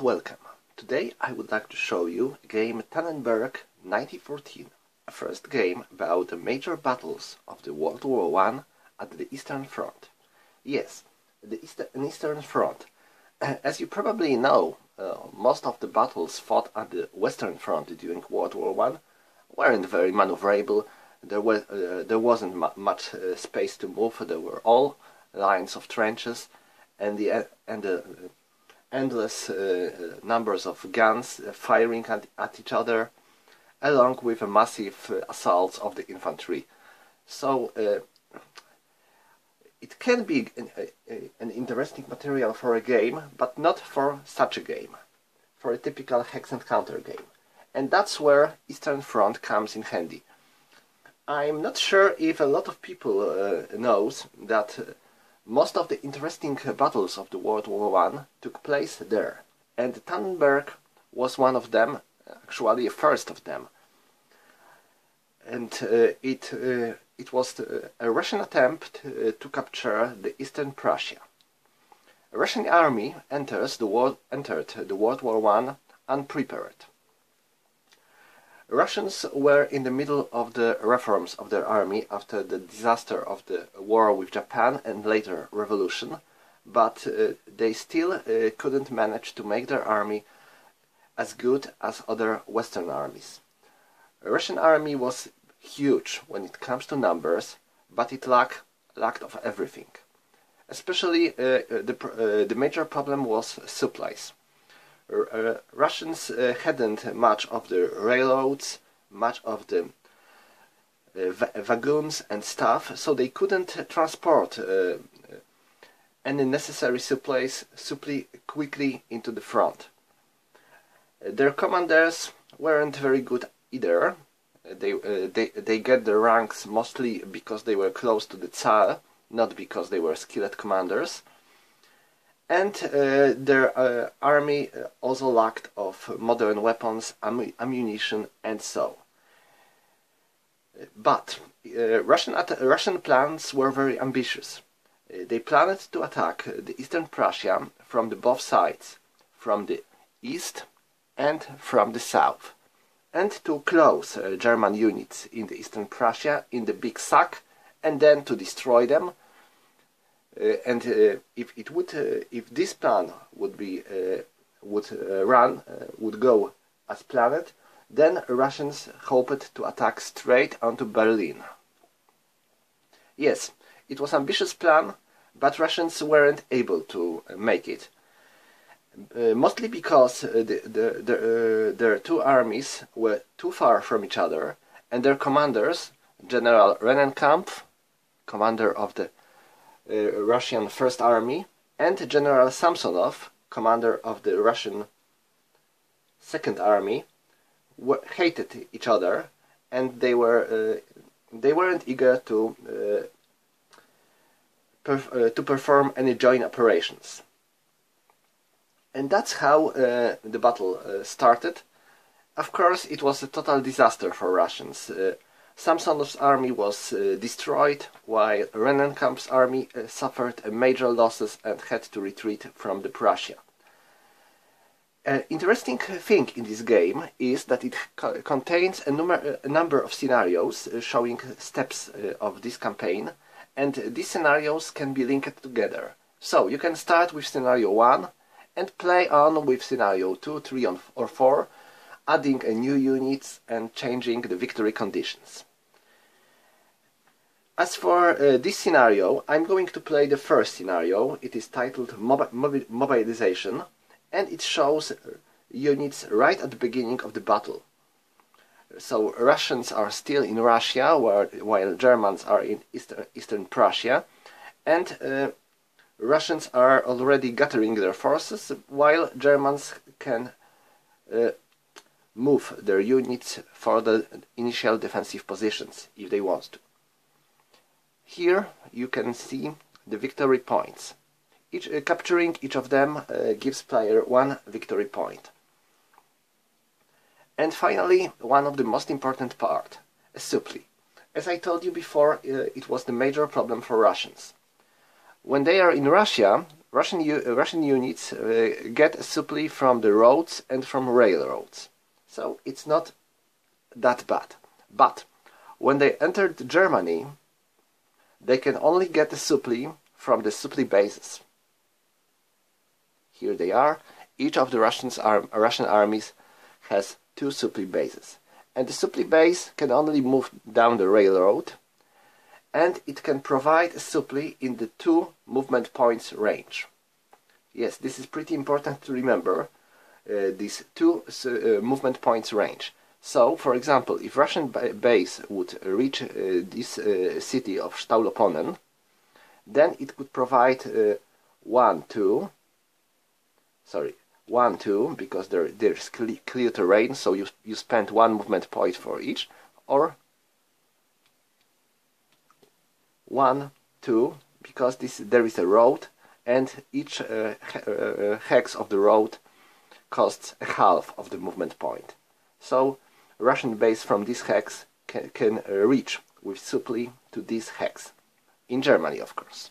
welcome. Today I would like to show you game Tannenberg 1914, a first game about the major battles of the World War I at the Eastern Front. Yes, the Eastern Front. As you probably know, most of the battles fought at the Western Front during World War I weren't very maneuverable. There wasn't much space to move. There were all lines of trenches, and the endless numbers of guns firing at each other, along with a massive assaults of the infantry. So it can be an interesting material for a game, but not for such a game, for a typical hex and counter game. And that's where Eastern Front comes in handy. I'm not sure if a lot of people knows that most of the interesting battles of the World War I took place there, and Tannenberg was one of them, actually a first of them. And it was a Russian attempt to capture the Eastern Prussia. A Russian army entered the World War I unprepared. Russians were in the middle of the reforms of their army after the disaster of the war with Japan and later revolution, but they still couldn't manage to make their army as good as other Western armies. The Russian army was huge when it comes to numbers, but it lacked of everything. Especially the major problem was supplies. Russians hadn't much of the railroads, much of the wagons and stuff, so they couldn't transport any necessary supplies quickly into the front. Their commanders weren't very good either. They get their ranks mostly because they were close to the Tsar, not because they were skilled commanders. And their army also lacked of modern weapons, ammunition, and so. But Russian plans were very ambitious. They planned to attack the Eastern Prussia from both sides, from the east and from the south, and to close German units in the Eastern Prussia in the big sack, and then to destroy them. If this plan would go as planned, then Russians hoped to attack straight onto Berlin. Yes, it was an ambitious plan, but Russians weren't able to make it. Mostly because their two armies were too far from each other, and their commanders, General Rennenkampf, commander of the Russian First Army, and General Samsonov, commander of the Russian Second Army, hated each other, and they weren't eager to perform any joint operations. And that's how the battle started. Of course, it was a total disaster for Russians. Samsonov's army was destroyed, while Rennenkampf's army suffered major losses and had to retreat from the Prussia. An interesting thing in this game is that it contains a number of scenarios showing steps of this campaign, and these scenarios can be linked together. So you can start with scenario 1 and play on with scenario 2, 3 or 4, adding new units and changing the victory conditions. As for this scenario, I'm going to play the first scenario. It is titled Mobilization, and it shows units right at the beginning of the battle. So Russians are still in Russia, while Germans are in Eastern Prussia, and Russians are already gathering their forces, while Germans can move their units for the initial defensive positions if they want to. Here you can see the victory points. Capturing each of them gives player 1 victory point. And finally, one of the most important part, a supply. As I told you before, it was the major problem for Russians. When they are in Russia, Russian units get a supply from the roads and from railroads, so it's not that bad. But when they entered Germany, they can only get a supply from the supply bases. Here they are. Each of the Russian armies has 2 supply bases, and the supply base can only move down the railroad, and it can provide a supply in the 2 movement points range. Yes, this is pretty important to remember, these 2 movement points range. So, for example, if Russian base would reach this city of Stauloponen, then it could provide 1, 2, because there's clear terrain, so you spend 1 movement point for each, or 1, 2, because there is a road, and each hex of the road costs a half of the movement point. So Russian base from this hex can reach with supply to this hex, in Germany of course.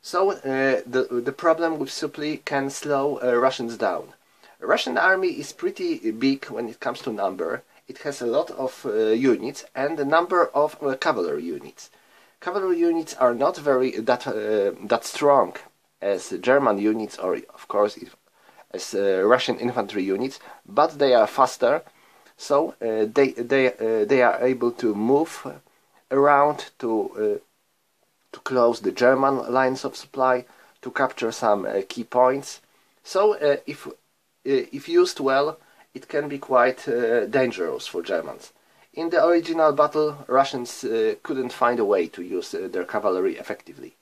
So the problem with supply can slow Russians down. A Russian army is pretty big when it comes to number. It has a lot of units and a number of cavalry units. Cavalry units are not that strong as German units, or of course as Russian infantry units, but they are faster, so they are able to move around to close the German lines of supply, to capture some key points. So if used well, it can be quite dangerous for Germans. In the original battle, Russians couldn't find a way to use their cavalry effectively.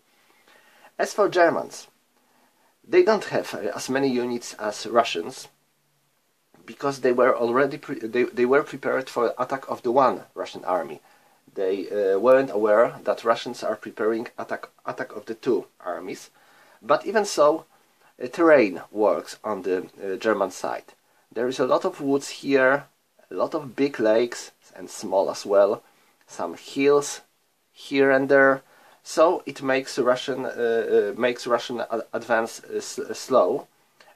As for Germans, they don't have as many units as Russians, because they were already they were prepared for the attack of the one Russian army. They weren't aware that Russians are preparing attack of the 2 armies. But even so, terrain works on the German side. There is a lot of woods here, a lot of big lakes, and small as well, some hills here and there, so it makes Russian advance slow,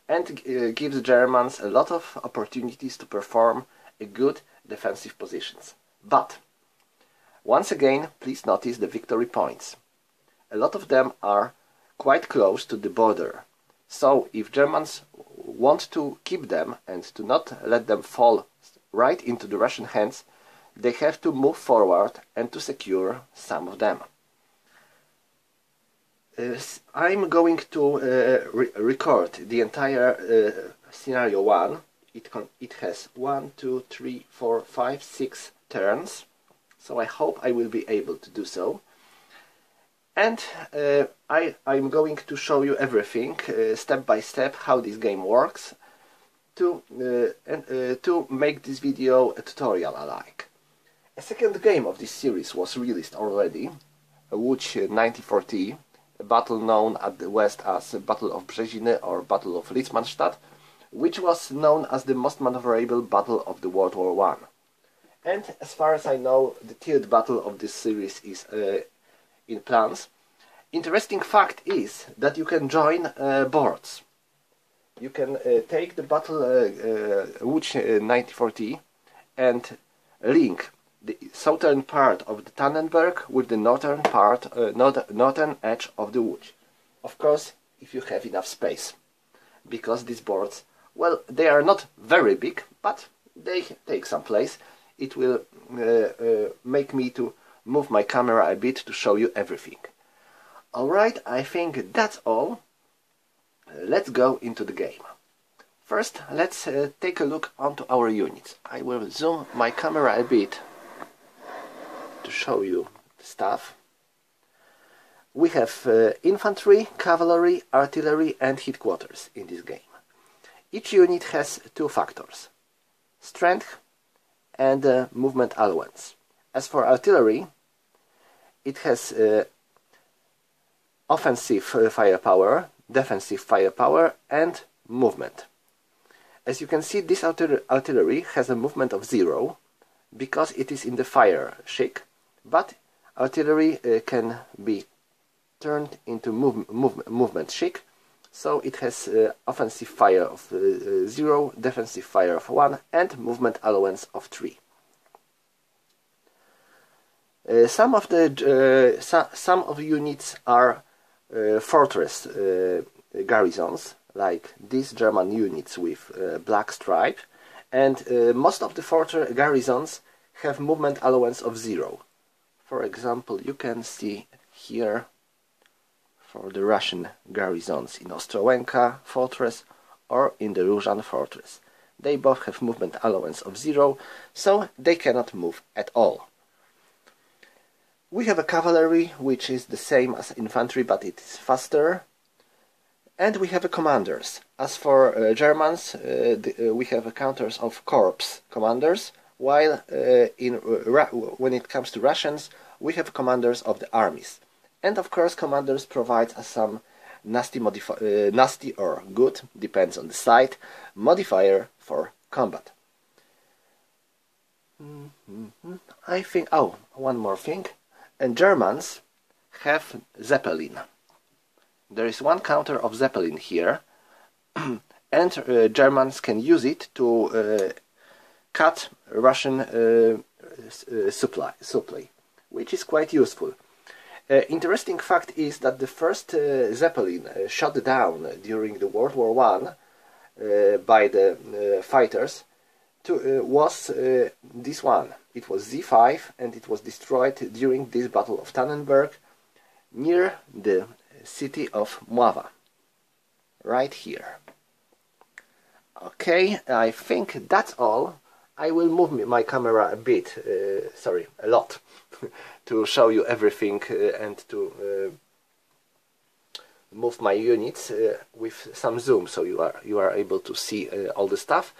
and gives Germans a lot of opportunities to perform a good defensive positions. But once again, please notice the victory points. A lot of them are quite close to the border, so if Germans want to keep them and to not let them fall right into the Russian hands, they have to move forward and to secure some of them. I'm going to record the entire scenario 1. It has 1, 2, 3, 4, 5, 6 turns, so I hope I will be able to do so. And I'm going to show you everything, step by step, how this game works, to make this video a tutorial alike. A second game of this series was released already, Łódź 1940, a battle known at the West as Battle of Brzeziny or Battle of Litzmannstadt, which was known as the most maneuverable battle of the World War I. And as far as I know, the 3rd battle of this series is in plans. Interesting fact is that you can join boards. You can take the battle Łódź 1940 and link the southern part of the Tannenberg with the northern part, northern edge of the Łódź. Of course, if you have enough space, because these boards, well, they are not very big, but they take some place. It will make me to move my camera a bit to show you everything. Alright, I think that's all. Let's go into the game. First, let's take a look onto our units. I will zoom my camera a bit to show you the stuff. We have infantry, cavalry, artillery and headquarters in this game. Each unit has 2 factors: strength and movement allowance. As for artillery, it has offensive firepower, defensive firepower and movement. As you can see, this artillery has a movement of 0 because it is in the fire shik, but artillery can be turned into movement chic, so it has offensive fire of 0, defensive fire of 1, and movement allowance of 3. Some of the units are fortress garrisons, like these German units with black stripe, and most of the fortress garrisons have movement allowance of 0. For example, you can see here for the Russian garrisons in Ostrołęka fortress or in the Różan fortress. They both have movement allowance of 0, so they cannot move at all. We have a cavalry, which is the same as infantry, but it is faster. And we have a commanders. As for Germans, we have counters of corps commanders, while when it comes to Russians, we have commanders of the armies. And of course, commanders provide us some nasty or good, depends on the site, modifier for combat. I think, oh, one more thing. And Germans have Zeppelin. There is one counter of Zeppelin here, and Germans can use it to cut Russian supply, which is quite useful. Interesting fact is that the first Zeppelin shot down during the World War I by the fighters was this one. It was Z5, and it was destroyed during this Battle of Tannenberg near the city of Mława, right here. Okay, I think that's all. I will move my camera a bit, a lot, to show you everything and to move my units with some zoom, so you are able to see all the stuff.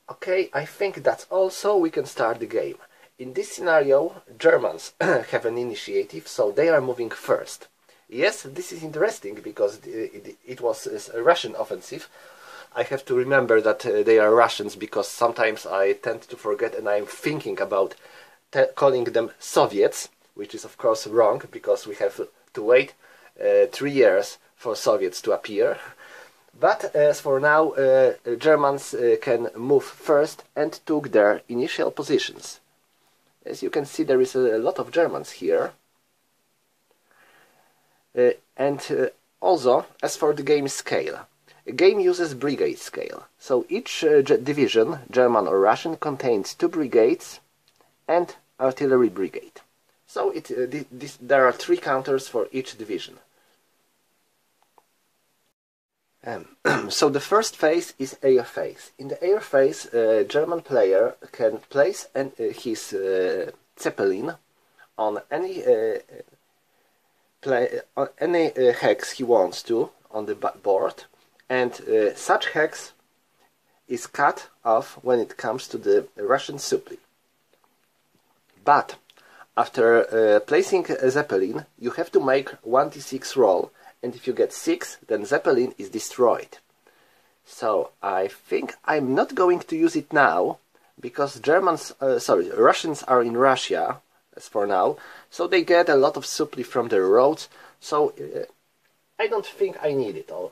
Okay, I think that's all, so we can start the game. In this scenario, Germans have an initiative, so they are moving first. Yes, this is interesting because it was a Russian offensive. I have to remember that they are Russians because sometimes I tend to forget and I'm thinking about calling them Soviets, which is of course wrong because we have to wait 3 years for Soviets to appear. But as for now, Germans can move first and took their initial positions. As you can see, there is a lot of Germans here. And also, as for the game scale, a game uses brigade scale. So each division, German or Russian, contains 2 brigades and artillery brigade. So there are 3 counters for each division. So the first phase is air phase. In the air phase, a German player can place his Zeppelin on any hex he wants to on the board, and such hex is cut off when it comes to the Russian supply. But after placing a Zeppelin, you have to make 1d6 roll, and if you get 6, then Zeppelin is destroyed. So I think I'm not going to use it now, because Russians are in Russia, as for now, so they get a lot of supply from the roads, so I don't think I need it all,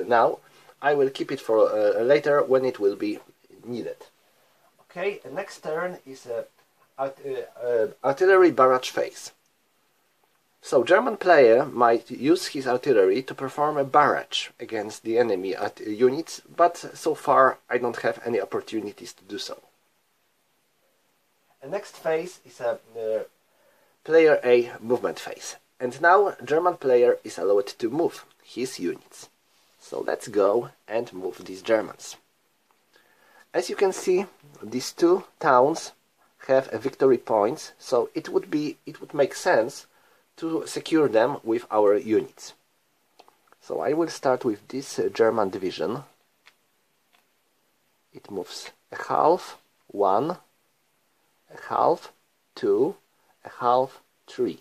now. I will keep it for later when it will be needed. Okay, next turn is artillery barrage phase. So German player might use his artillery to perform a barrage against the enemy units, but so far I don't have any opportunities to do so. The next phase is a player A movement phase. And now German player is allowed to move his units. So let's go and move these Germans. As you can see, these 2 towns have a victory points, so it would make sense to secure them with our units. So I will start with this German division. It moves a half, 1, a half, 2, a half, 3.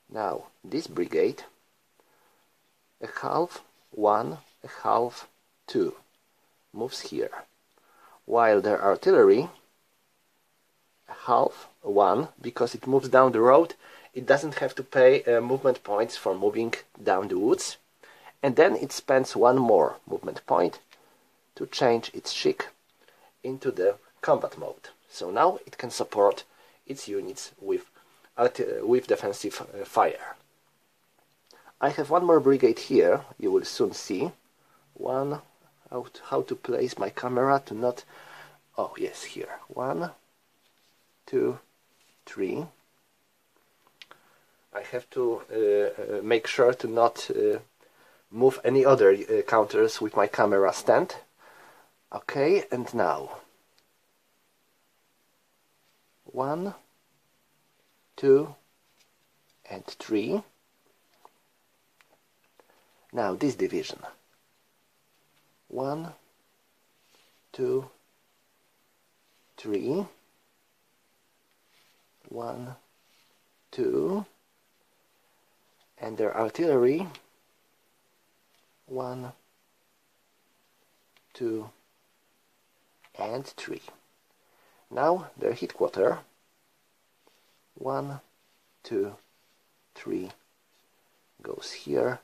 Now this brigade, a half, 1, a half, 2, moves here, while their artillery, a half, 1, because it moves down the road, it doesn't have to pay movement points for moving down the woods, and then it spends one more movement point to change its chic into the combat mode. So now it can support its units with defensive fire. I have one more brigade here, you will soon see. How to place my camera to not... Oh yes, here. 1, 2, 3. I have to make sure to not move any other counters with my camera stand. Okay, and now 1, 2, and 3. Now this division. 1, 2, 3. 1, 2. And their artillery. 1, 2, and 3. Now their headquarters. 1, 2, 3 goes here,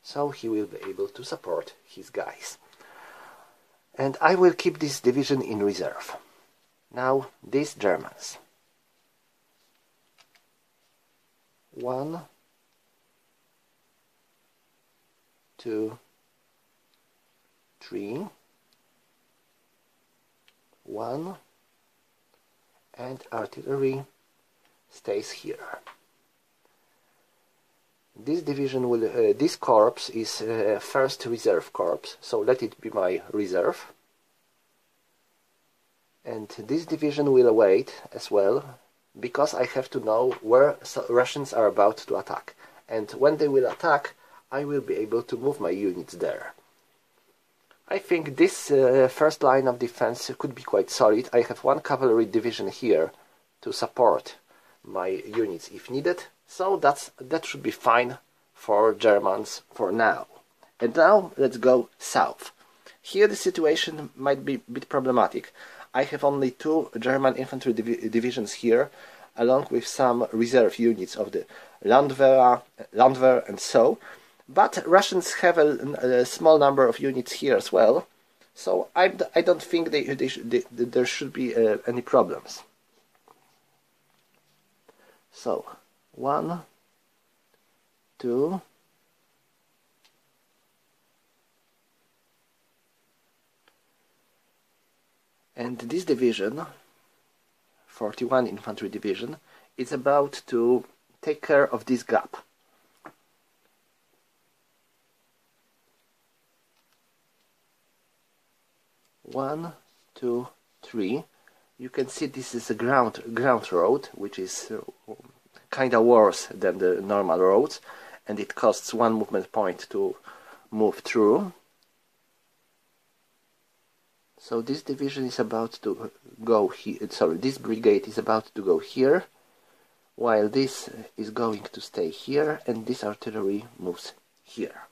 so he will be able to support his guys. And I will keep this division in reserve. Now these Germans. 1, 2, 3. 1, and artillery stays here. This division will, this corps is first reserve corps, so let it be my reserve. And this division will wait as well, because I have to know where Russians are about to attack. And when they will attack, I will be able to move my units there. I think this first line of defense could be quite solid. I have one cavalry division here to support my units if needed, so that should be fine for Germans for now. And now let's go south. Here the situation might be a bit problematic. I have only 2 German infantry divisions here, along with some reserve units of the Landwehr and so. But Russians have a small number of units here as well, so I don't think there should be any problems. So 1, 2, and this division, 41 Infantry Division, is about to take care of this gap. One, 2, 3. You can see this is a ground road, which is kind of worse than the normal roads, and it costs 1 movement point to move through. So this division is about to go here. Sorry, this brigade is about to go here, while this is going to stay here, and this artillery moves here.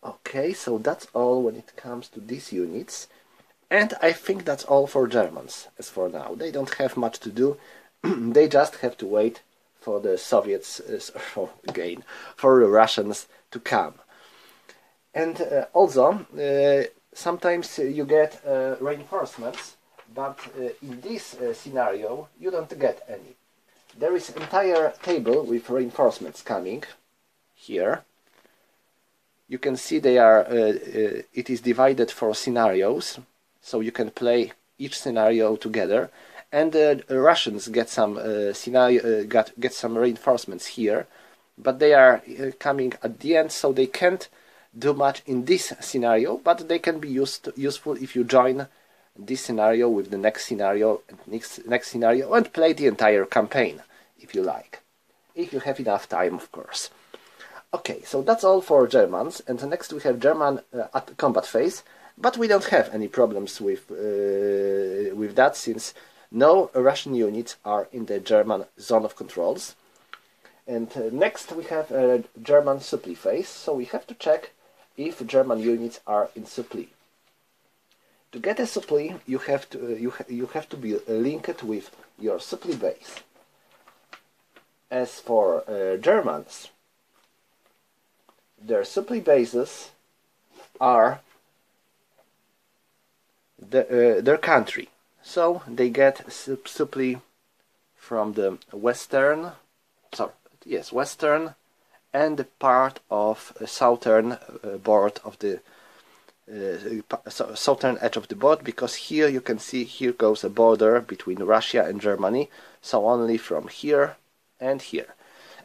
Okay, so that's all when it comes to these units. And I think that's all for Germans, as for now. They don't have much to do. They just have to wait for the Soviets, for the Russians to come. And also, sometimes you get reinforcements, but in this scenario you don't get any. There is an entire table with reinforcements coming here. You can see they are. It is divided for scenarios, so you can play each scenario together. And the Russians get some get some reinforcements here, but they are coming at the end, so they can't do much in this scenario, but they can be useful if you join this scenario with the next scenario and next scenario and play the entire campaign if you like, if you have enough time, of course. Okay, so that's all for Germans, and next we have German at combat phase, but we don't have any problems with that, since no Russian units are in the German zone of controls. And next we have a German supply phase, so we have to check if German units are in supply. To get a supply, you have to be linked with your supply base. As for Germans, their supply bases are their country. So they get supply from the western and the part of southern board of the southern edge of the board, because here you can see here goes a border between Russia and Germany, so only from here and here.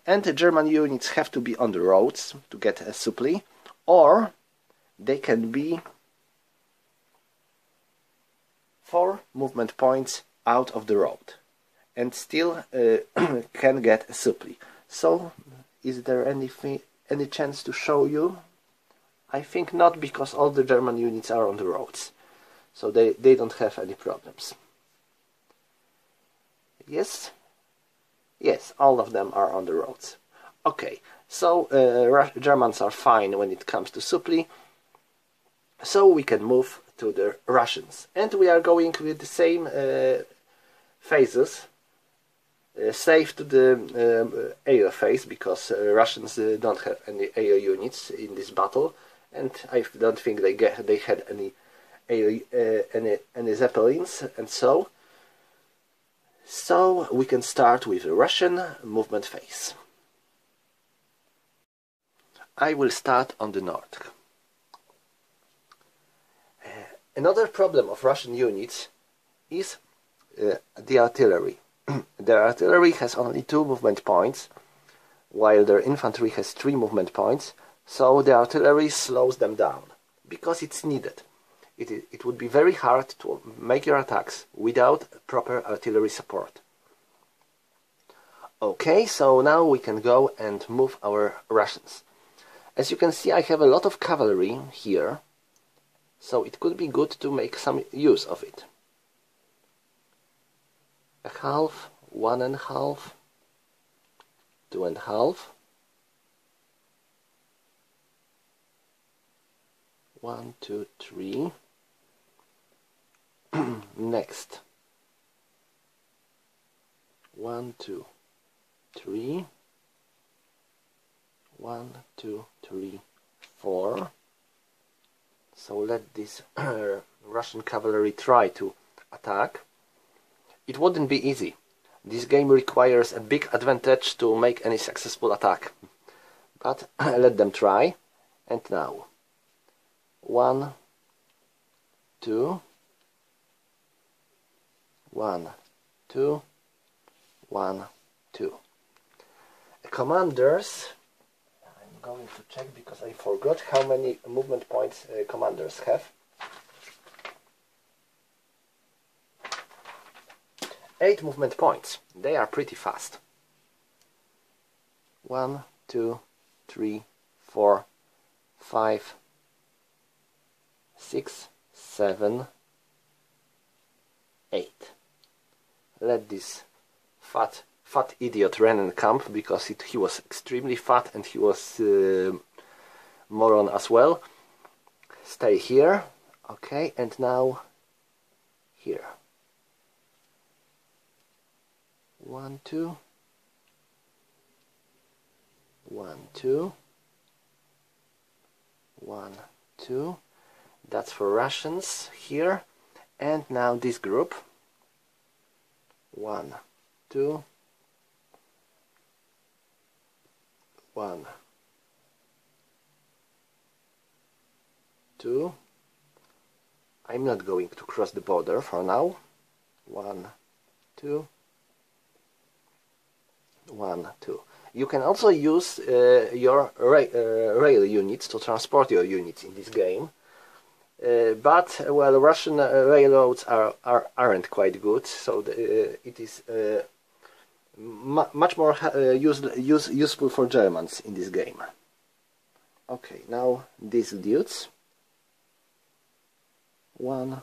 And the German units have to be on the roads to get a supply, or they can be 4 movement points out of the road and still can get a supply. So is there any chance to show you? I think not, because all the German units are on the roads, so they don't have any problems. Yes? Yes, all of them are on the roads. Okay, so Germans are fine when it comes to supply, so we can move to the Russians. And we are going with the same phases, save to the air phase, because Russians don't have any air units in this battle, and I don't think they had any zeppelins, and so we can start with the Russian movement phase. I will start on the north. Another problem of Russian units is the artillery. Their artillery has only 2 movement points, while their infantry has 3 movement points, so the artillery slows them down, because it's needed. It would be very hard to make your attacks without proper artillery support. Okay, so now we can go and move our Russians. As you can see, I have a lot of cavalry here, so it could be good to make some use of it. 1/2, 1.5, 2.5, 1, 2, 3. Next, 1, 2, 3, 1, 2, 3, 4. So let this Russian cavalry try to attack. It wouldn't be easy. This game requires a big advantage to make any successful attack. But let them try. And now 1, 2, 1, 2, 1, 2. Commanders, I'm going to check because I forgot how many movement points commanders have. 8 movement points. They are pretty fast. 1, 2, 3, 4, 5, 6, 7, 8. Let this fat idiot Rennenkamp, because he was extremely fat and he was moron as well. Stay here. Okay, and now here. 1, 2, 1, 2, 1, 2. That's for Russians here. And now this group. 1, 2, 1, 2. I'm not going to cross the border for now. 1, 2, 1, 2. You can also use your rail units to transport your units in this game. But well, Russian railroads aren't quite good, so it is much more useful for Germans in this game. Okay, now these dudes. 1,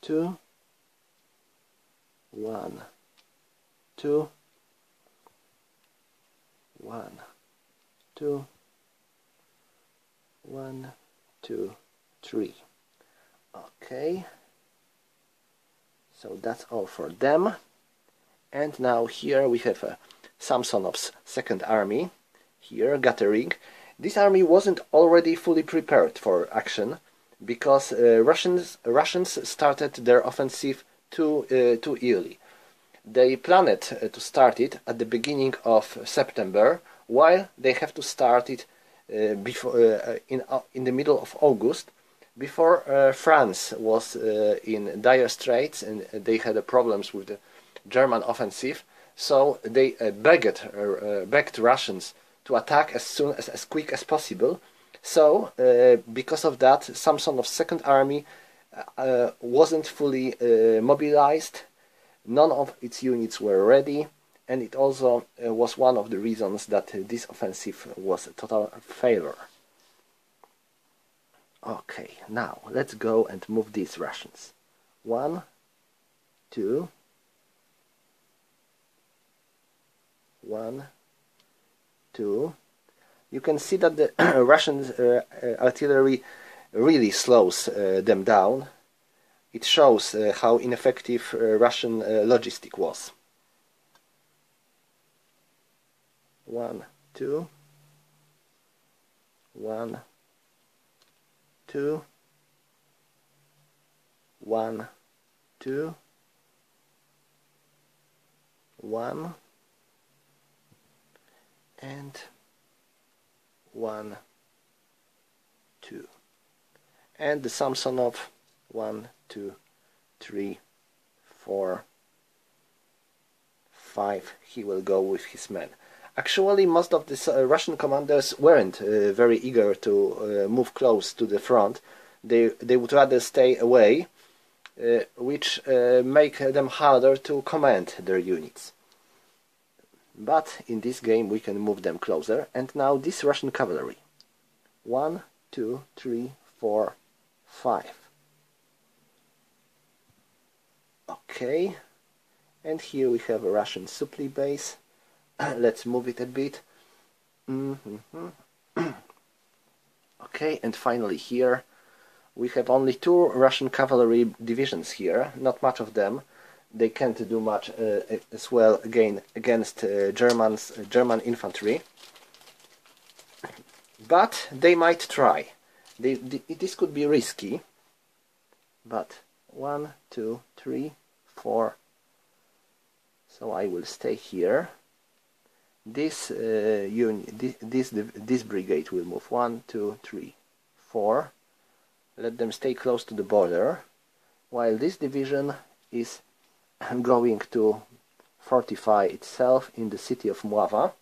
2, 1, 2, 1, 2, 1, 2, 3. Okay, so that's all for them. And now here we have a Samsonov's second army, here, gathering. This army wasn't already fully prepared for action, because Russians started their offensive too early. They planned to start it at the beginning of September, while they have to start it in the middle of August, before France was in dire straits and they had problems with the German offensive. So they begged Russians to attack as quick as possible. So because of that, Samsonov's second army wasn't fully mobilized. None of its units were ready, and it also was one of the reasons that this offensive was a total failure. Okay, now let's go and move these Russians. 1, 2, 1, 2. You can see that the Russian artillery really slows them down. It shows how ineffective Russian logistic was. 1, 2, 1, 2, 1, 2, 1, and 1, 2, and the Samsonov 1, 2, 3, 4, 5. He will go with his men. Actually, most of the Russian commanders weren't very eager to move close to the front. They would rather stay away, which make them harder to command their units. But in this game we can move them closer. And now this Russian cavalry. 1, 2, 3, 4, 5. Okay. And here we have a Russian supply base. Let's move it a bit. Okay, and finally here we have only 2 Russian cavalry divisions here, not much of them. They can't do much as well against German infantry, but they might try. This could be risky, but 1, 2, 3, 4. So I will stay here. This this brigade will move 1, 2, 3, 4. Let them stay close to the border, while this division is going to fortify itself in the city of Mława.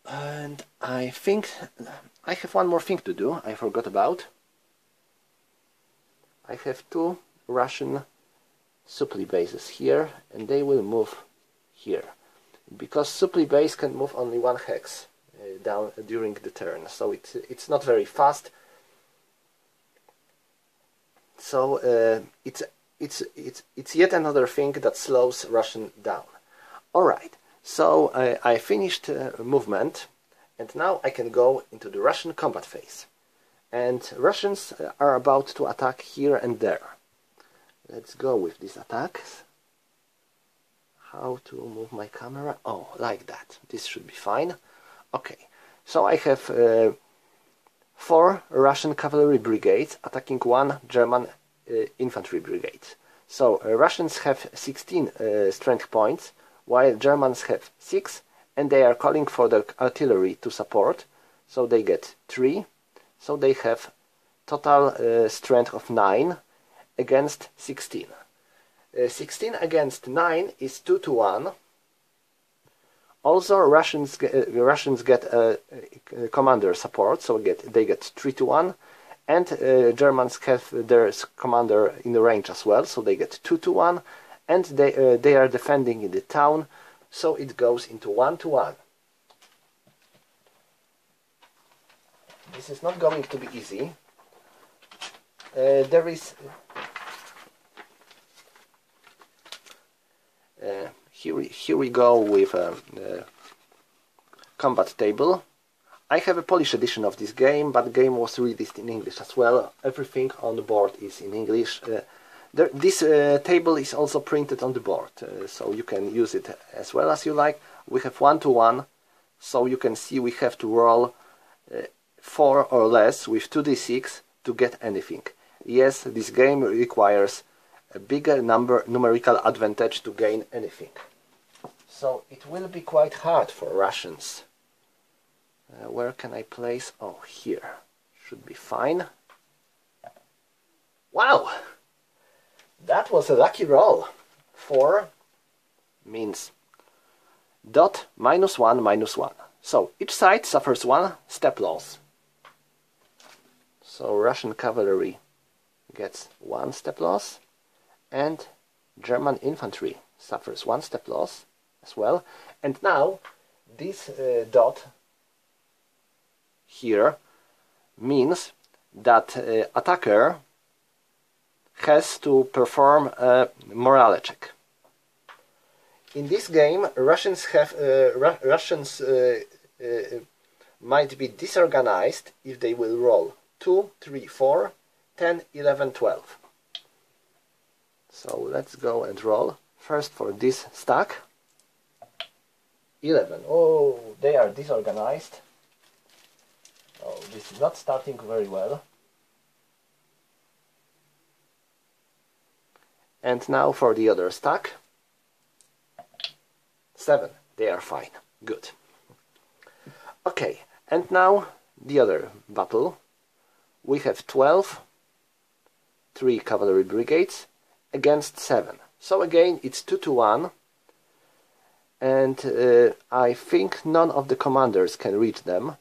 And I think I have one more thing to do. I forgot about. I have 2 Russian supply bases here, and they will move here, because supply base can move only 1 hex down during the turn, so it's not very fast. So it's yet another thing that slows Russian down. All right, so I finished movement, and now I can go into the Russian combat phase. And Russians are about to attack here and there. Let's go with these attacks. How to move my camera? Oh, like that. This should be fine. Okay, so I have 4 Russian cavalry brigades attacking 1 German infantry brigade. So Russians have 16 strength points, while Germans have 6, and they are calling for the artillery to support. So they get 3. So they have total strength of 9 against 16. 16 against 9 is 2 to 1. Also, Russians get commander support, so they get 3 to 1, and Germans have their commander in the range as well, so they get 2 to 1, and they are defending in the town, so it goes into 1 to 1. This is not going to be easy. There is here we go with a combat table. I have a Polish edition of this game, but the game was released in English as well. Everything on the board is in English. This table is also printed on the board, so you can use it as well as you like. We have 1-to-1, so you can see we have to roll 4 or less with 2d6 to get anything. Yes, this game requires a bigger numerical advantage to gain anything. So it will be quite hard for Russians. Where can I place? Oh, here. Should be fine. Wow! That was a lucky roll. 4 means dot -1 -1. So each side suffers 1 step loss. So Russian cavalry gets 1 step loss, and German infantry suffers 1 step loss as well. And now this dot here means that attacker has to perform a morale check. In this game, Russians might be disorganized if they will roll 2, 3, 4, 10, 11, 12. So let's go and roll. First for this stack. 11. Oh, they are disorganized. Oh, this is not starting very well. And now for the other stack. 7. They are fine. Good. Okay, and now the other battle. We have 12, 3 cavalry brigades against 7. So again, it's 2-to-1. And I think none of the commanders can reach them.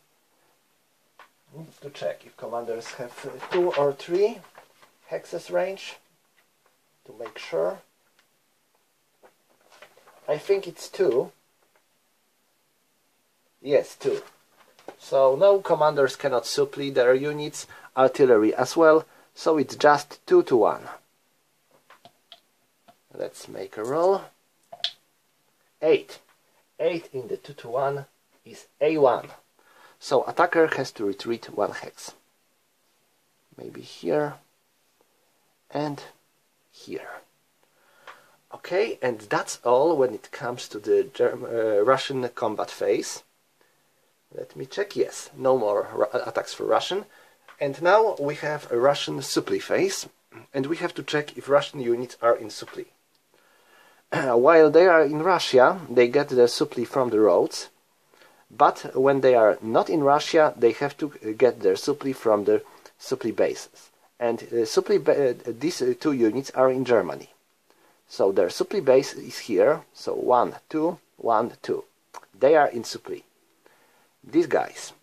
Need to check if commanders have 2 or 3 hexes range to make sure. I think it's 2. Yes, 2. So no commanders cannot supply their units, artillery as well, so it's just 2-to-1. Let's make a roll. 8. 8 in the 2-to-1 is A1. So attacker has to retreat 1 hex. Maybe here and here. Okay, and that's all when it comes to the Russian combat phase. Let me check. Yes, no more attacks for Russian. And now we have a Russian supply phase, and we have to check if Russian units are in supply. While they are in Russia, they get their supply from the roads, but when they are not in Russia, they have to get their supply from the supply bases. And these 2 units are in Germany. So their supply base is here, so 1, 2, 1, 2. They are in supply. These guys.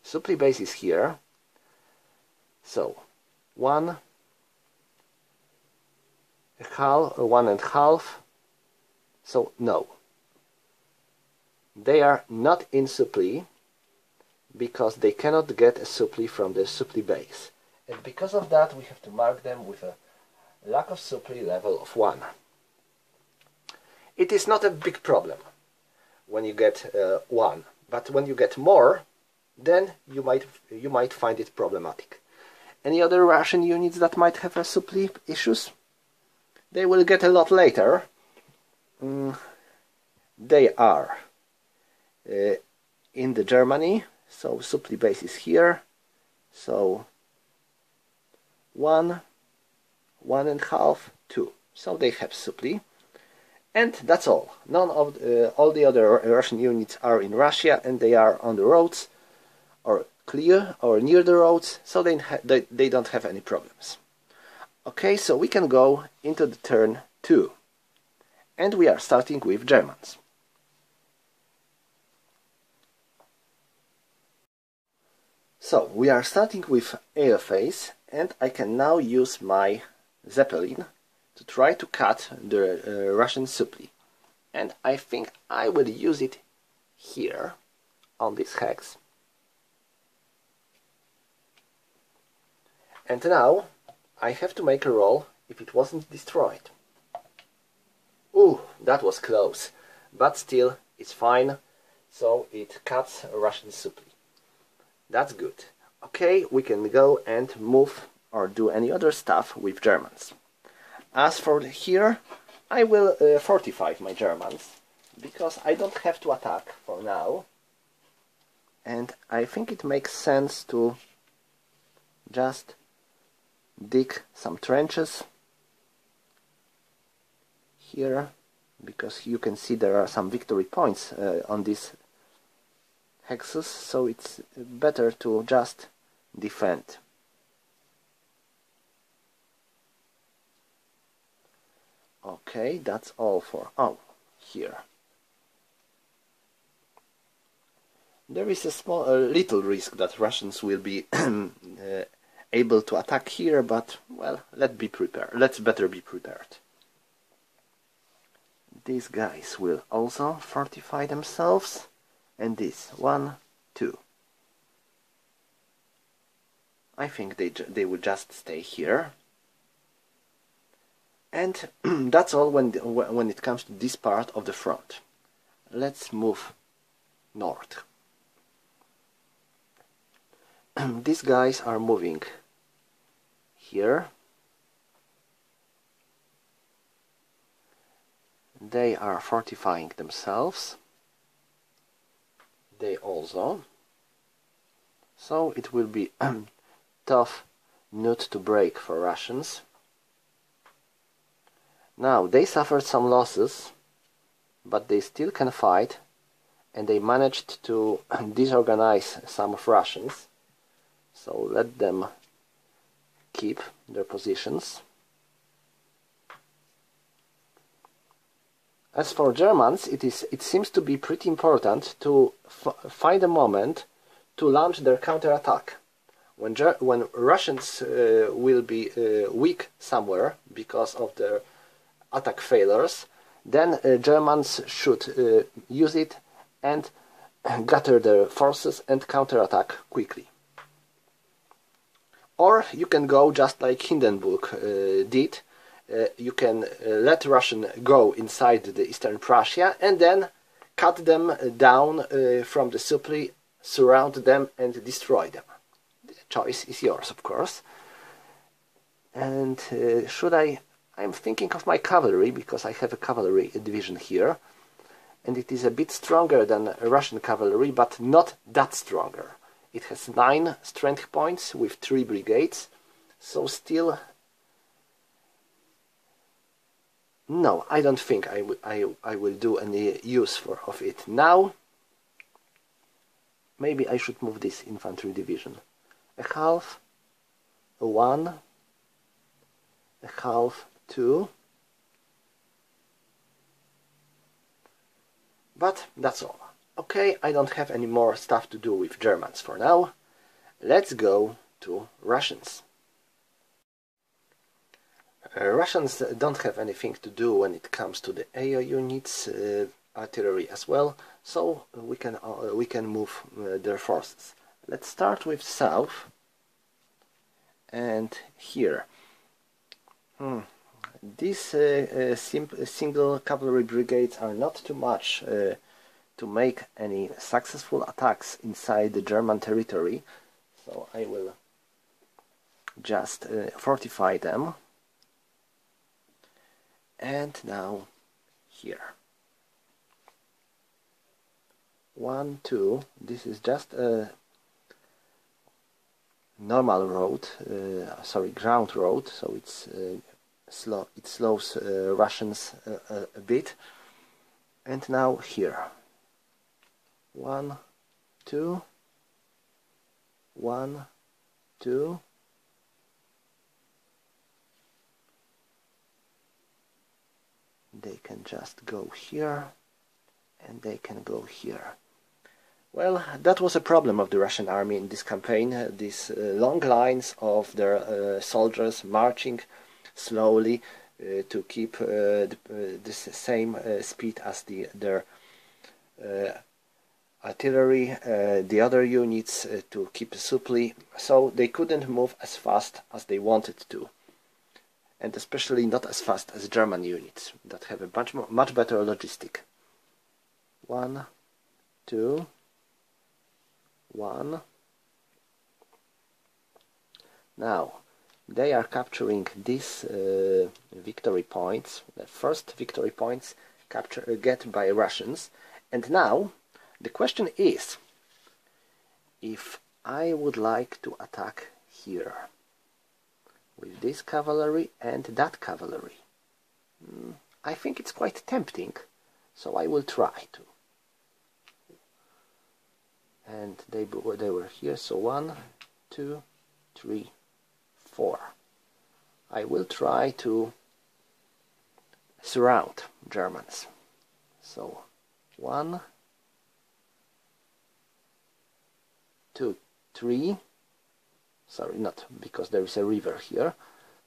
Supply base is here, so 1, 1.5. So no. They are not in supply because they cannot get a supply from the supply base. And because of that we have to mark them with a lack of supply level of 1. It is not a big problem when you get 1, but when you get more, then you might find it problematic. Any other Russian units that might have a supply issues? They will get a lot later. They are in the Germany, so supply base is here, so 1, 1.5, 2. So they have supply, and that's all. None of all the other Russian units are in Russia, and they are on the roads, or clear, or near the roads, so they don't have any problems. Okay, so we can go into the turn 2, and we are starting with Germans. So we are starting with air phase, and I can now use my Zeppelin to try to cut the Russian supply. And I think I will use it here on this hex. And now I have to make a roll if it wasn't destroyed. Ooh, that was close, but still it's fine, so it cuts Russian supply. That's good. Okay, we can go and move or do any other stuff with Germans. As for here, I will fortify my Germans, because I don't have to attack for now, and I think it makes sense to just dig some trenches here, because you can see there are some victory points on these hexes, so it's better to just defend. Okay, that's all for here. There is a little risk that Russians will be able to attack here, but well, let's better be prepared. These guys will also fortify themselves, and this 1, 2. I think they will just stay here, and that's all when it comes to this part of the front. Let's move north. These guys are moving here. They are fortifying themselves. They also. So it will be tough nut to break for Russians. Now they suffered some losses, but they still can fight, and they managed to disorganize some of Russians. So let them keep their positions. As for Germans, it seems to be pretty important to find a moment to launch their counterattack. When Russians will be weak somewhere because of their attack failures, then Germans should use it and gather their forces and counterattack quickly. Or you can go just like Hindenburg did. You can let Russian go inside the Eastern Prussia and then cut them down from the supply, surround them and destroy them. The choice is yours, of course. And I'm thinking of my cavalry, because I have a cavalry division here, and it is a bit stronger than Russian cavalry, but not that stronger. It has 9 strength points with 3 brigades, so still... No, I don't think I will do any use of it now. Maybe I should move this infantry division. A half, a 1, a half, 2. But that's all. Okay, I don't have any more stuff to do with Germans for now. Let's go to Russians. Russians don't have anything to do when it comes to the AO units, artillery as well, so we can move their forces. Let's start with south, and here. These single cavalry brigades are not too much to make any successful attacks inside the German territory, so I will just fortify them. And now here. 1, 2. This is just a normal road, ground road, so it's it slows Russians a bit. And now here. 1, 2. 1, 2. They can just go here, and they can go here. Well, that was a problem of the Russian army in this campaign, these long lines of their soldiers marching slowly to keep the same speed as their artillery, the other units to keep supply, so they couldn't move as fast as they wanted to. And especially not as fast as German units that have a much better logistic. 1, 2, 1. Now, they are capturing these victory points, the first victory points get by Russians. And now the question is, if I would like to attack here with this cavalry and that cavalry, I think it's quite tempting, so I will try to. And they were here, so 1, 2, 3, 4. I will try to surround Germans. So 1, 2, 3. Sorry, not because there is a river here.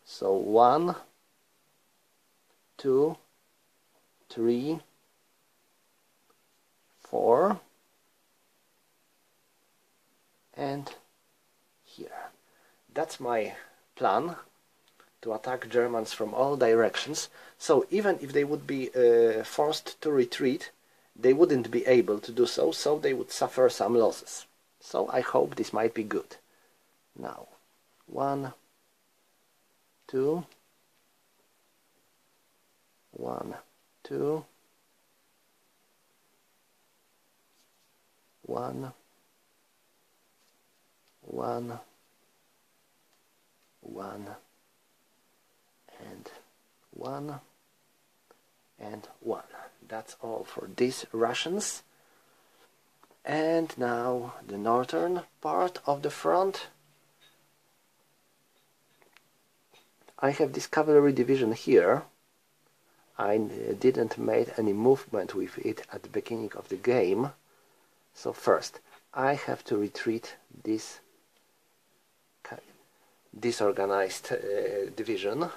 So 1, 2, 3, 4, and here. That's my plan, to attack Germans from all directions. So even if they would be forced to retreat, they wouldn't be able to do so, so they would suffer some losses. So I hope this might be good. Now, 1, 2, 1, 2, 1, 1, 1, and 1, and 1. That's all for these Russians. And now the northern part of the front. I have this cavalry division here. I didn't make any movement with it at the beginning of the game. So first, I have to retreat this disorganized division.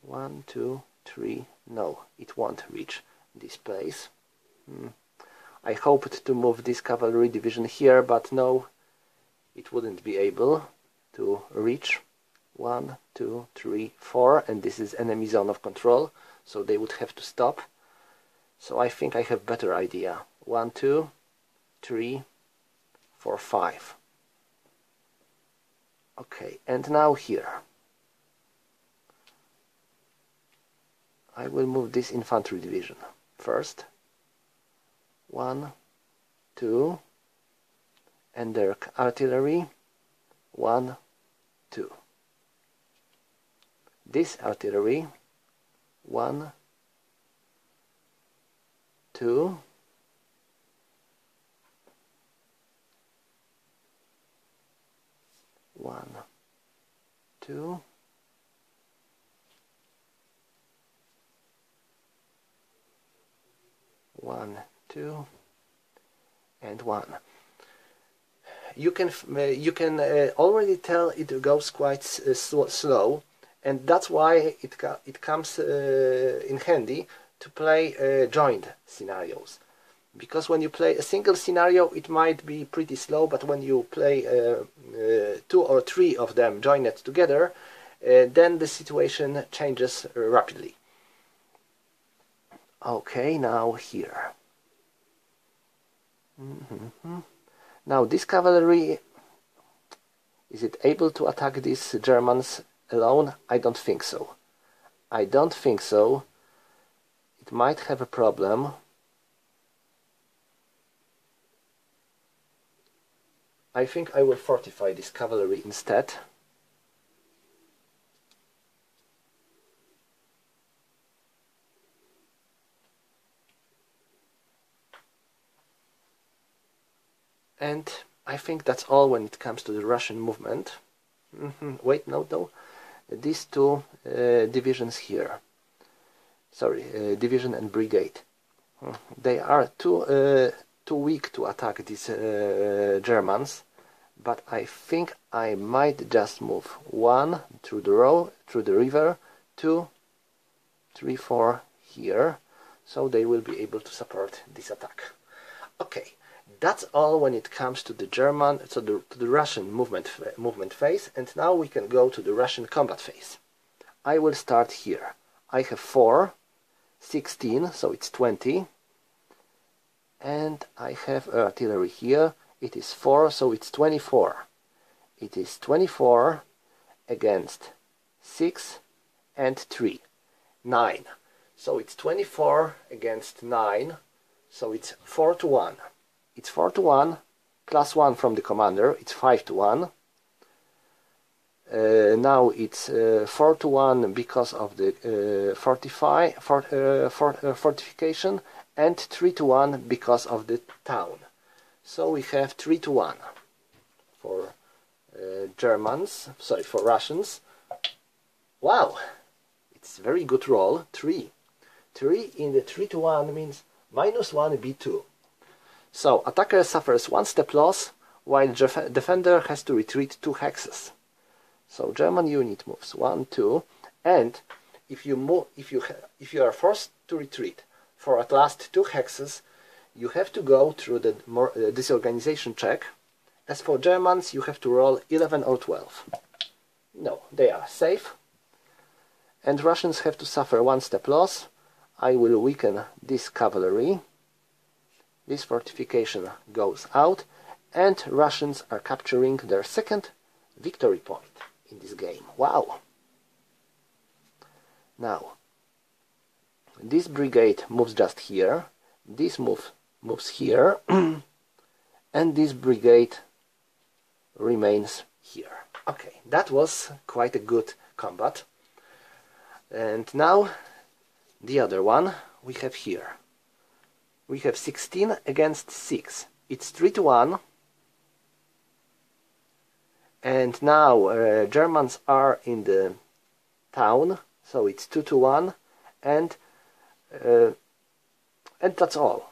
1, 2, 3. No, it won't reach this place. I hoped to move this cavalry division here, but no, it wouldn't be able to reach. 1, 2, 3, 4, and this is enemy zone of control, so they would have to stop. So I think I have better idea. 1, 2, 3, 4, 5. Okay, and now here. I will move this infantry division first. 1, 2, and their artillery. 1, 2. This artillery. 1, 2, 1, 2, 1, 2, and 1. You can already tell it goes quite slow, and that's why it comes in handy to play joined scenarios. Because when you play a single scenario, it might be pretty slow, but when you play 2 or 3 of them joined together, then the situation changes rapidly. Okay, now here. Now this cavalry, is it able to attack these Germans alone? I don't think so. I don't think so. It might have a problem. I think I will fortify this cavalry instead. And I think that's all when it comes to the Russian movement. Wait, no. These two divisions here. Sorry, division and brigade. They are too weak to attack these Germans, but I think I might just move 1 through the river, 2, 3, 4 here, so they will be able to support this attack. Okay, that's all when it comes to the German, so to the Russian movement phase, and now we can go to the Russian combat phase. I will start here. I have 4, 16, so it's 20. And I have artillery here. It is 4, so it's 24. it is 24 against 6 and 3. 9. So it's 24 against 9, so it's 4 to 1. It's 4 to 1, plus 1 from the commander, it's 5 to 1. Now it's 4 to 1 because of the fortification, and 3 to 1 because of the town. So we have 3 to 1 for for Russians. Wow, it's a very good roll. 3. 3 in the 3 to 1 means -1 B2. So attacker suffers 1 step loss, while defender has to retreat 2 hexes. So German unit moves 1, 2, and if you are forced to retreat for at last 2 hexes, you have to go through the disorganization check. As for Germans, you have to roll 11 or 12. No, they are safe. And Russians have to suffer 1 step loss. I will weaken this cavalry. This fortification goes out, and Russians are capturing their second victory point in this game. Wow! Now, this brigade moves just here, this moves here, and this brigade remains here. Okay, that was quite a good combat. And now, the other one we have here. We have 16 against 6. It's 3 to 1. And now Germans are in the town, so it's 2 to 1, and that's all.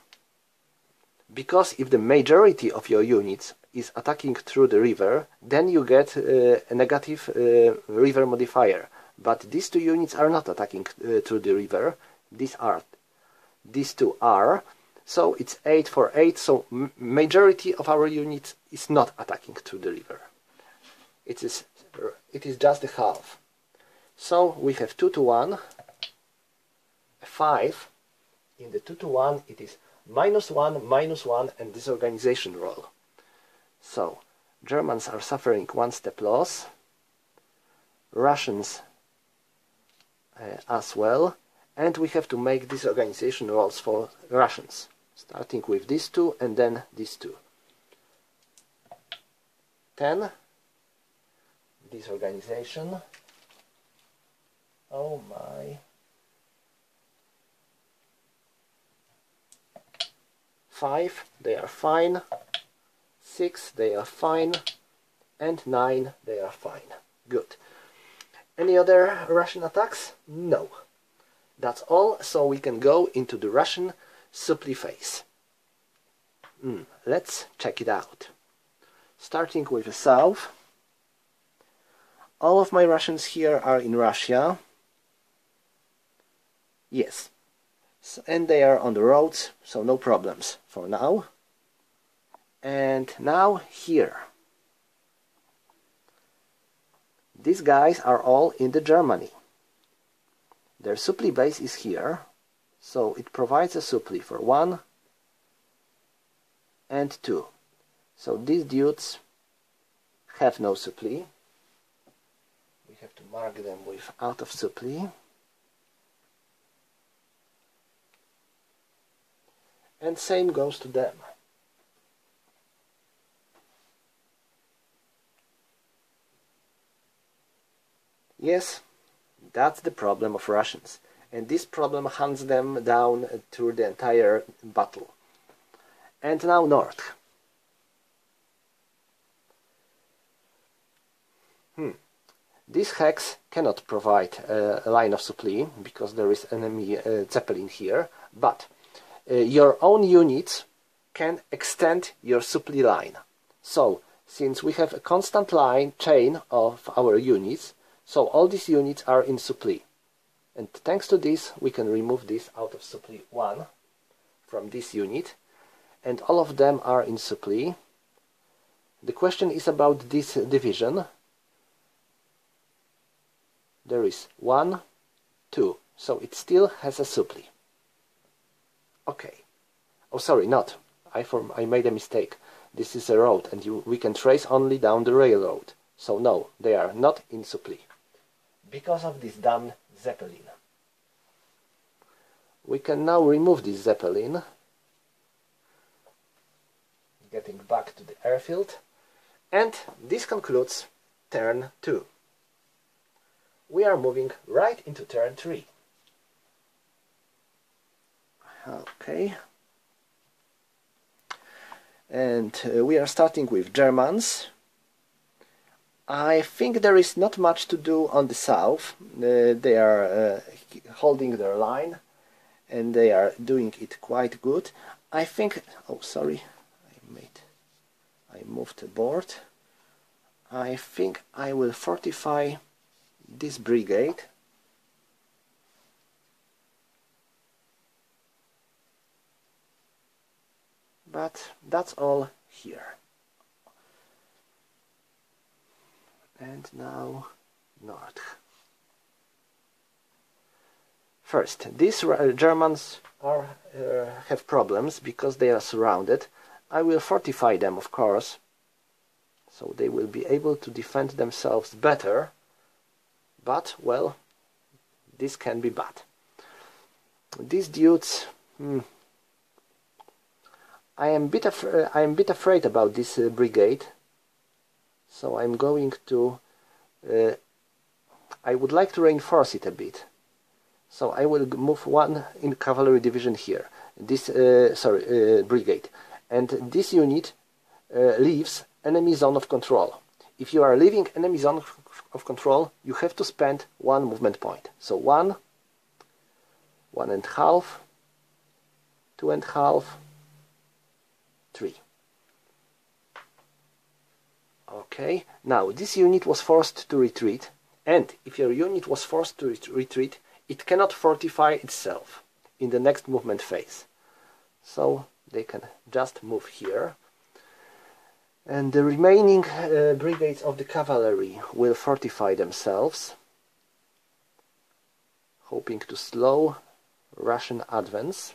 Because if the majority of your units is attacking through the river, then you get a negative river modifier. But these 2 units are not attacking through the river. These 2 are. So it's 8 for 8. So majority of our units is not attacking through the river. It is just a half. So we have 2 to 1, 5. In the 2 to 1 it is -1, -1 and disorganization roll. So Germans are suffering 1 step loss. Russians as well. And we have to make disorganization rolls for Russians. Starting with these 2 and then these 2. 10. Disorganization. Oh my. 5, they are fine. 6, they are fine. And 9, they are fine. Good. Any other Russian attacks? No. That's all, so we can go into the Russian supply phase. Let's check it out. Starting with the south. All of my Russians here are in Russia. Yes. So, and they are on the roads, so no problems for now. And now here. These guys are all in the Germany. Their supply base is here, so it provides a supply for 1 and 2. So these dudes have no supply. We have to mark them with out of supply. And same goes to them. Yes, that's the problem of Russians. And this problem hunts them down through the entire battle. And now north. This hex cannot provide a line of supply because there is enemy Zeppelin here, but your own units can extend your supply line. So, since we have a constant line chain of our units, so all these units are in supply. And thanks to this, we can remove this out of supply 1 from this unit, and all of them are in supply. The question is about this division. There is 1, 2, so it still has a supply. Okay. Oh, sorry, not. I made a mistake. This is a road, and we can trace only down the railroad. So no, they are not in supply. Because of this damn Zeppelin. We can now remove this Zeppelin. Getting back to the airfield. And this concludes turn 2. We are moving right into turn 3. Okay. And we are starting with Germans. I think there is not much to do on the south. They are holding their line and they are doing it quite good. I think, oh sorry, I moved the board. I think I will fortify this brigade. But that's all here. And now north. First, these Germans have problems because they are surrounded. I will fortify them, of course, so they will be able to defend themselves better. But, well, this can be bad. These dudes... I am a bit afraid about this brigade, so I'm going to... I would like to reinforce it a bit. So I will move one in cavalry division here. This brigade, and this unit leaves enemy zone of control. If you are leaving enemy zone of control, you have to spend one movement point. So 1, 1.5, 2.5. 3. Okay, now this unit was forced to retreat, and if your unit was forced to retreat, it cannot fortify itself in the next movement phase. So they can just move here. And the remaining brigades of the cavalry will fortify themselves, hoping to slow Russian advance.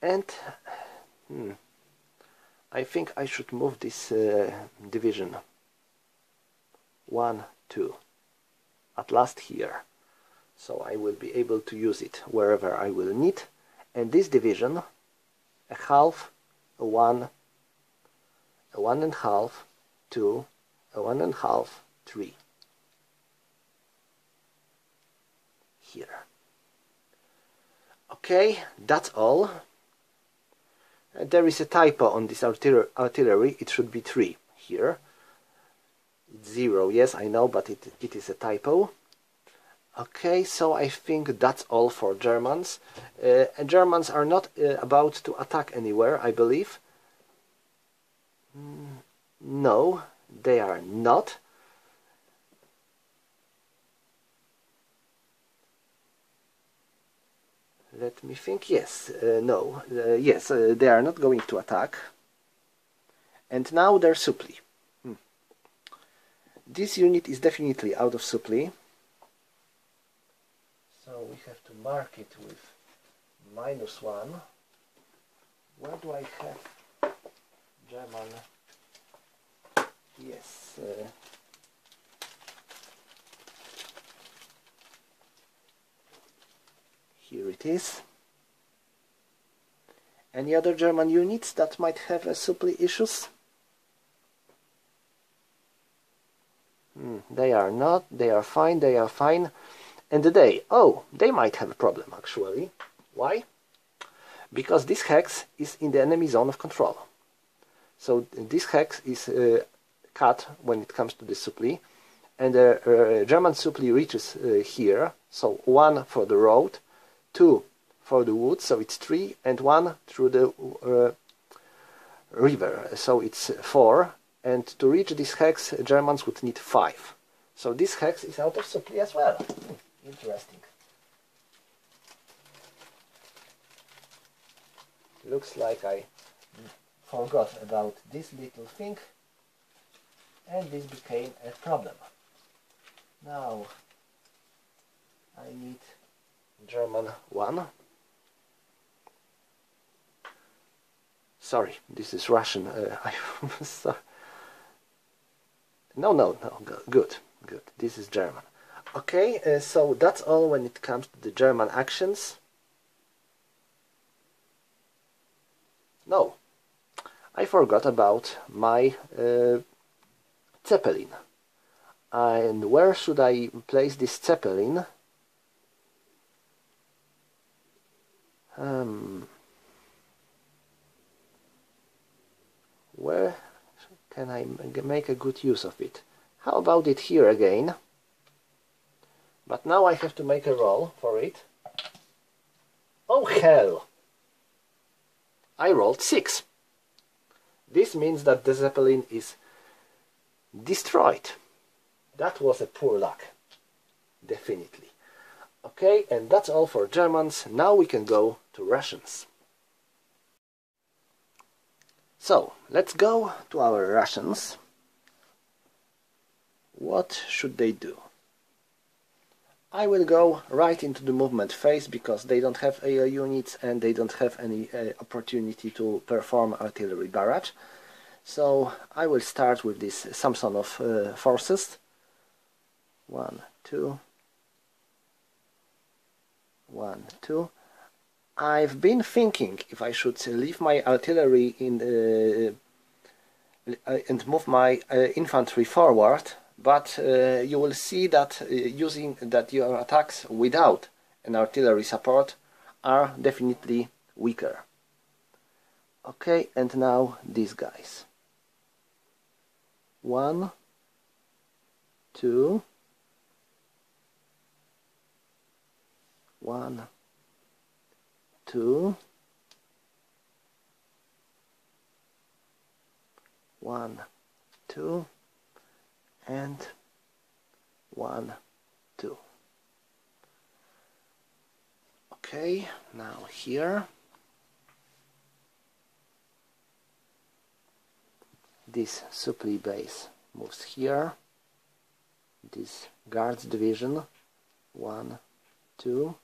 And I think I should move this division 1, 2 at last here, so I will be able to use it wherever I will need. And this division, a half, a 1, a 1.5, 2, a 1.5, 3 here. Okay, that's all. There is a typo on this artillery. It should be 3 here. It's 0, yes, I know, but it is a typo. Okay, so I think that's all for Germans. Germans are not about to attack anywhere, I believe. No, they are not. Let me think. Yes, yes, they are not going to attack. And now they're supply. This unit is definitely out of supply. So we have to mark it with -1. Where do I have German? Yes. Here it is. Any other German units that might have supply issues? They are not, they are fine, they are fine. And they might have a problem actually. Why? Because this hex is in the enemy zone of control. So this hex is cut when it comes to the supply. And the German supply reaches here. So 1 for the road, 2 for the woods, so it's 3, and 1 through the river, so it's 4. And to reach this hex, Germans would need 5. So this hex is out of supply as well. Interesting. Looks like I forgot about this little thing, and this became a problem. Now I need German 1. Sorry, this is Russian. Sorry. No, good. This is German. Okay, so that's all when it comes to the German actions. No, I forgot about my Zeppelin. And where should I place this Zeppelin? Where can I make a good use of it? How about it here again? But now I have to make a roll for it. Oh hell! I rolled 6. This means that the Zeppelin is destroyed. That was a poor luck. Definitely. Okay, and that's all for Germans. Now we can go to Russians. So, let's go to our Russians. What should they do? I will go right into the movement phase because they don't have AO units and they don't have any opportunity to perform artillery barrage. So I will start with this Samson of forces. 1, 2, 1, 2. I've been thinking if I should leave my artillery in and move my infantry forward, but you will see that using that your attacks without an artillery support are definitely weaker. Okay, and now these guys. 1, 2, 1, 2, 1, 2, and 1, 2. Okay, now here this supply base moves here, this guards division 1, 2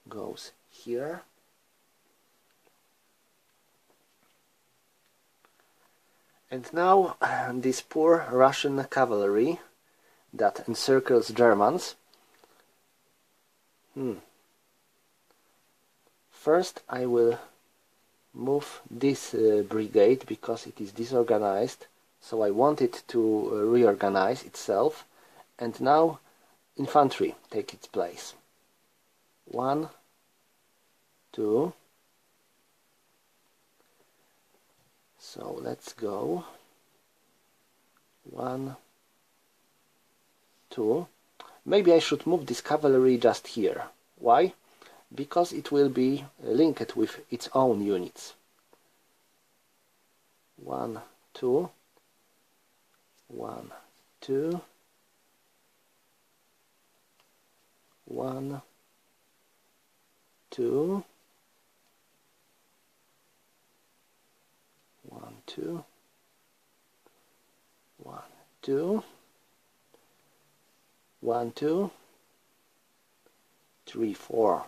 goes here, and now this poor Russian cavalry that encircles Germans. First I will move this brigade because it is disorganized, so I want it to reorganize itself, and now infantry take its place. 1, 2. So let's go. 1, 2. Maybe I should move this cavalry just here. Why? Because it will be linked with its own units. 1, 2. 1, 2. 1, 2. 1, 2. 1, 2. 1, 2. 3, 4.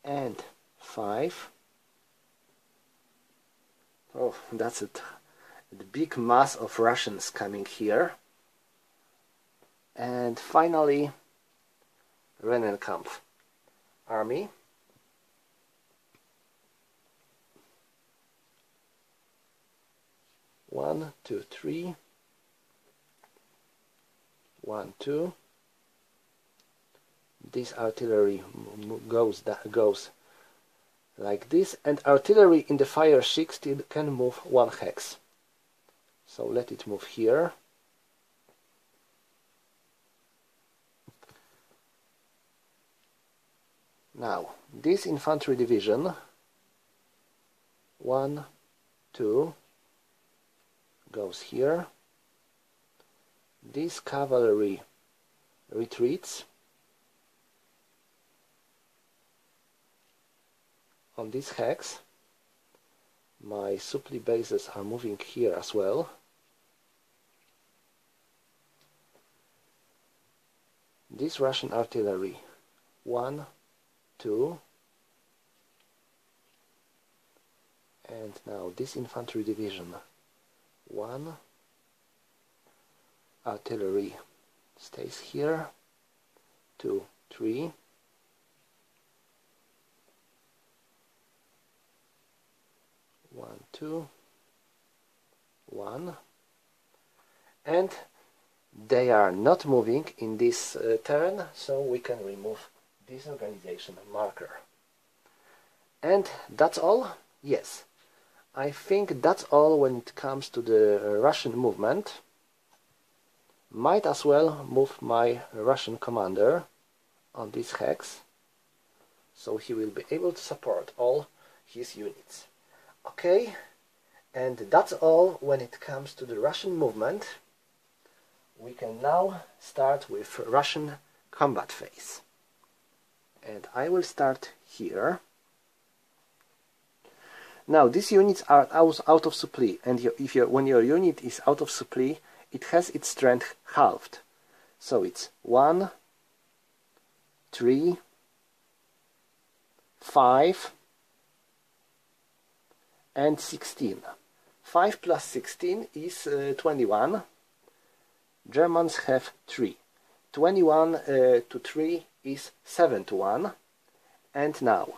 And 5. Oh, that's it. The big mass of Russians coming here. And finally, Rennenkampf army. One, two, three. 1, 2. This artillery goes like this, and artillery in the fire 16 can move 1 hex. So let it move here. Now this infantry division 1, 2 goes here. This cavalry retreats on this hex. My supply bases are moving here as well. This Russian artillery 1, 2, And now this infantry division, 1, artillery stays here, 2, 3, one, 2, 1, and they are not moving in this turn, so we can remove this organization marker. And that's all? Yes. I think that's all when it comes to the Russian movement. Might as well move my Russian commander on this hex, so he will be able to support all his units. Okay, and that's all when it comes to the Russian movement. We can now start with Russian combat phase. And I will start here. Now these units are out of supply, and when your unit is out of supply, it has its strength halved. So it's 1, 3, 5, and 16. 5 plus 16 is 21. Germans have 3. 21 to 3 is 7 to 1. And now,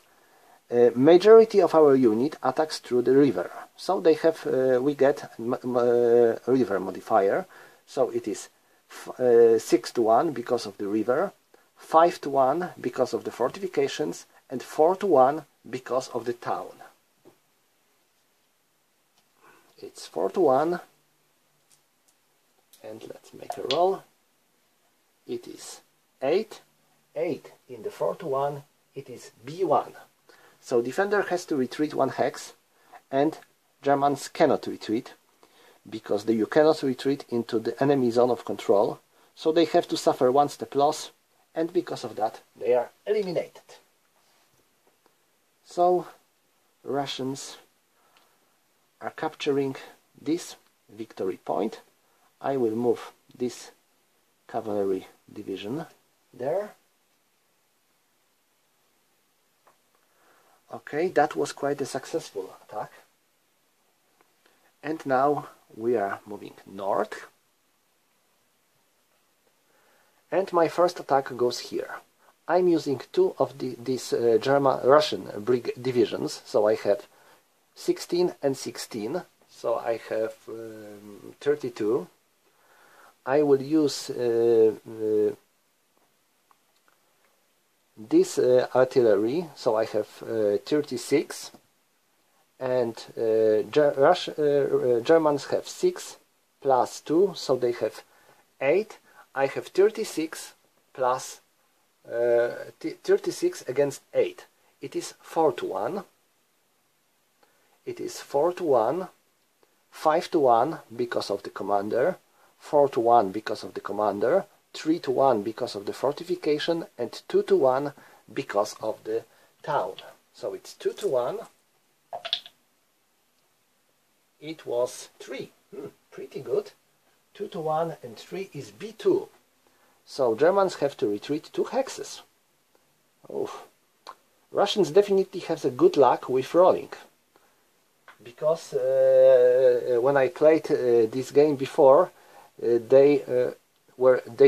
majority of our unit attacks through the river. So they have, we get river modifier. So it is 6 to 1 because of the river, 5 to 1 because of the fortifications, and 4 to 1 because of the town. It's 4 to 1, and let's make a roll. It is 8, 8 in the 4 to 1, it is B1. So defender has to retreat 1 hex, and Germans cannot retreat, because you cannot retreat into the enemy zone of control, so they have to suffer 1 step loss, and because of that they are eliminated. So Russians are capturing this victory point. I will move this cavalry division there. Okay, that was quite a successful attack. And now we are moving north. And my first attack goes here. I'm using 2 of these Russian divisions, so I have 16 and 16, so I have 32. I will use this artillery, so I have 36, and Germans have 6 plus 2, so they have 8. I have 36 plus 36 against 8. It is 4 to 1. It is 4 to 1, 5 to 1 because of the commander, 4 to 1 because of the commander, 3 to 1 because of the fortification, and 2 to 1 because of the town. So it's 2 to 1. It was 3. Pretty good. 2 to 1 and 3 is B2. So Germans have to retreat 2 hexes. Oh. Russians definitely have a good luck with rolling. Because when I played this game before, they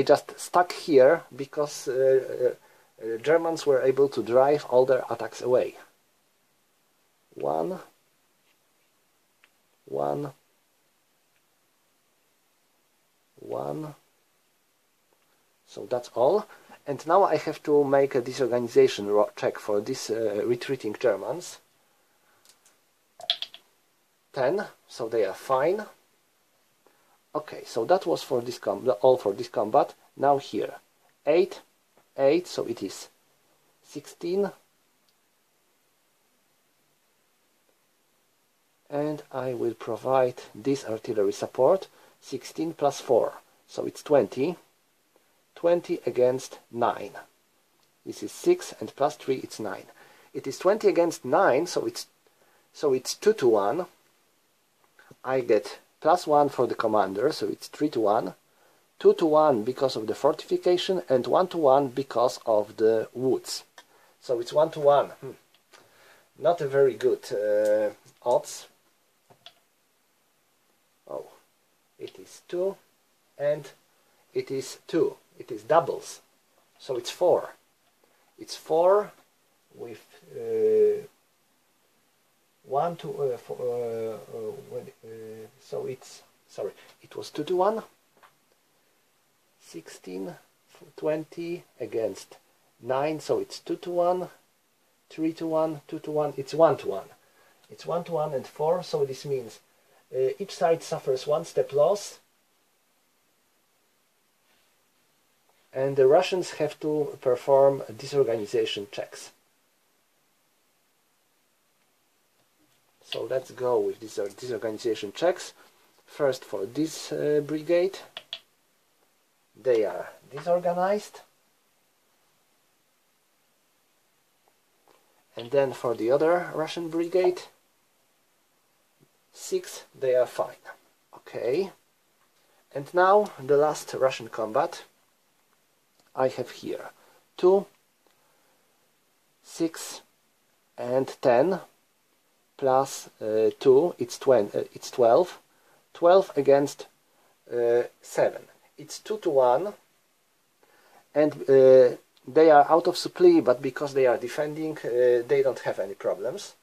just stuck here because Germans were able to drive all their attacks away. 1, 1, 1. So that's all. And now I have to make a disorganization check for these retreating Germans. 10, so they are fine. Okay, so that was for this all for this combat. Now here, 8, 8, so it is 16. And I will provide this artillery support, 16 plus 4, so it's 20. 20 against 9. This is 6, and plus 3, it's 9. It is 20 against 9, so it's 2 to 1. I get plus 1 for the commander, so it's 3 to 1. 2 to 1 because of the fortification, and 1 to 1 because of the woods. So it's 1 to 1. not a very good odds. Oh, it is 2 and it is 2. It is doubles, so it's 4. It's 4 with 1 to so it's, sorry, it was 2 to 1. 16, 20 against 9, so it's 2 to 1, 3 to 1, 2 to 1, it's 1 to 1. It's 1 to 1 and 4, so this means each side suffers 1 step loss, and the Russians have to perform disorganization checks. So let's go with these disorganization checks. First for this brigade, they are disorganized, and then for the other Russian brigade, 6, they are fine. Okay, and now the last Russian combat. I have here 2, 6 and 10 plus 2, it's 12. 12 against 7. It's 2 to 1, and they are out of supply, but because they are defending, they don't have any problems.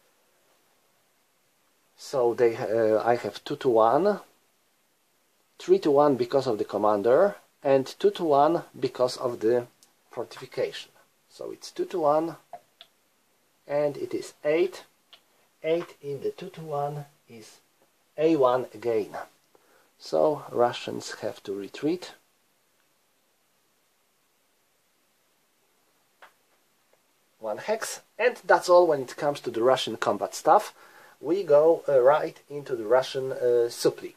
So they, I have 2 to 1, 3 to 1 because of the commander, and 2 to 1 because of the fortification. So it's 2 to 1, and it is 8. 8 in the 2 to 1 is A1 again. So Russians have to retreat. One hex, and that's all when it comes to the Russian combat stuff. We go right into the Russian supply.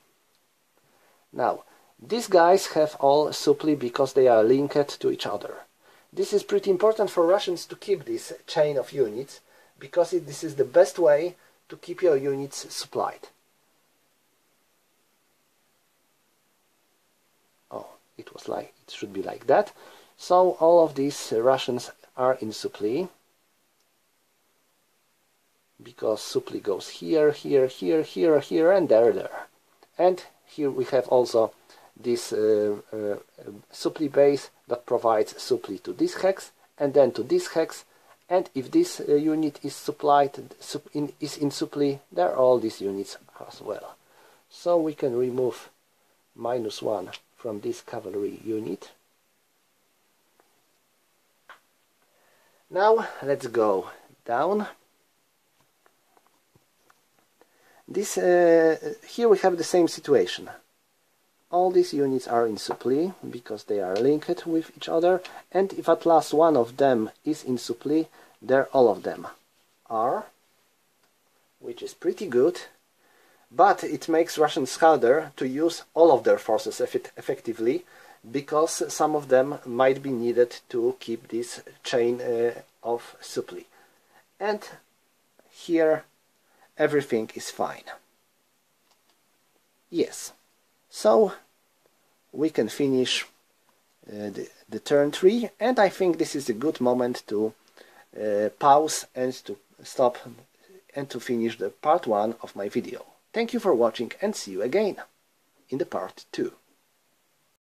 Now, these guys have all supply because they are linked to each other. This is pretty important for Russians to keep this chain of units, because this is the best way to keep your units supplied. Oh, it should be like that. So all of these Russians are in supply, because supply goes here, here, here, here, here, and there. And here we have also this supply base that provides supply to this hex and then to this hex, and if this unit is supplied, is in supply, there are all these units as well. So we can remove -1 from this cavalry unit. Now let's go down. This here we have the same situation. All these units are in supply because they are linked with each other, and if at last one of them is in supply, there all of them are, which is pretty good, but it makes Russians harder to use all of their forces effectively, because some of them might be needed to keep this chain of supply. And here everything is fine. Yes. So we can finish the turn 3, and I think this is a good moment to pause and to stop and to finish the part 1 of my video. Thank you for watching, and see you again in the part 2.